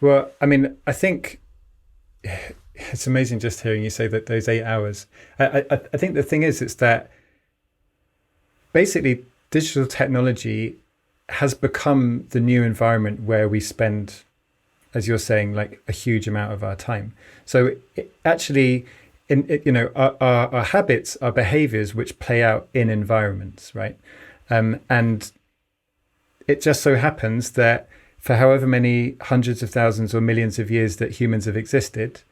Well, I mean, I think it's amazing just hearing you say that those 8 hours. I think the thing is, it's that basically digital technology has become the new environment where we spend, as you're saying, like a huge amount of our time. So actually, our habits, our behaviors, which play out in environments, right? And it just so happens that for however many hundreds of thousands or millions of years that humans have existed,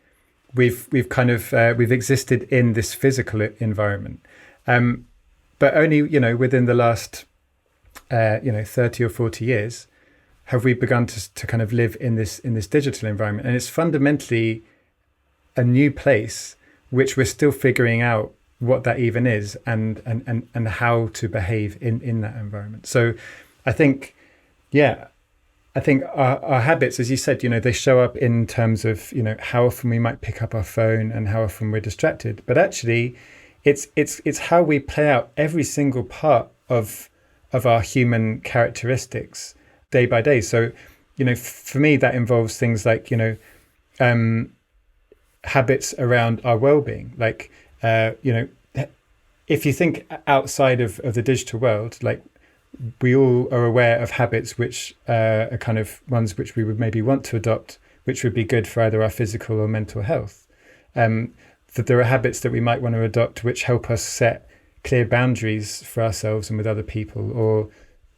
we've kind of we've existed in this physical environment, but only within the last 30 or 40 years have we begun to kind of live in this digital environment, and it's fundamentally a new place which we're still figuring out what that even is, and how to behave in that environment. So I think, yeah, I think our habits, as you said, they show up in terms of, how often we might pick up our phone and how often we're distracted. But actually, it's how we play out every single part of our human characteristics day by day. So, for me, that involves things like, um, habits around our well-being. Like, if you think outside of the digital world, like, we all are aware of habits which are kind of ones which we would maybe want to adopt, which would be good for either our physical or mental health. That there are habits that we might want to adopt which help us set clear boundaries for ourselves and with other people, or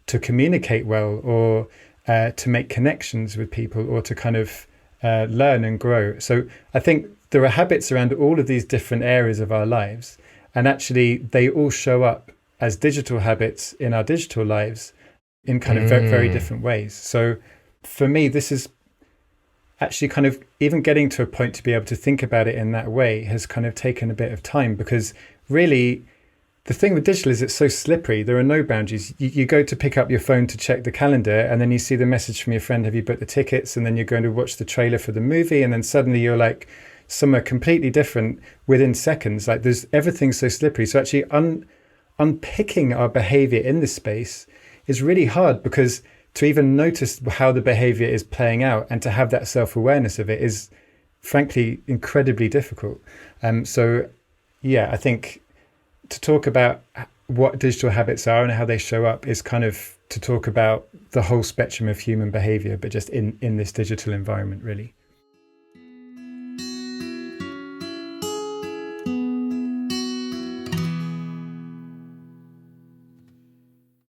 to communicate well, or to make connections with people, or to kind of learn and grow. So I think there are habits around all of these different areas of our lives, and actually they all show up as digital habits in our digital lives in kind of very, very different ways. So for me, this is actually kind of even getting to a point to be able to think about it in that way has kind of taken a bit of time, because really the thing with digital is it's so slippery. There are no boundaries. You go to pick up your phone to check the calendar, and then you see the message from your friend, have you booked the tickets? And then you're going to watch the trailer for the movie, and then suddenly you're like somewhere completely different within seconds. Like there's everything's so slippery. So actually unpicking our behavior in this space is really hard, because to even notice how the behavior is playing out and to have that self-awareness of it is frankly incredibly difficult. So yeah, I think to talk about what digital habits are and how they show up is kind of to talk about the whole spectrum of human behavior, but just in this digital environment, really.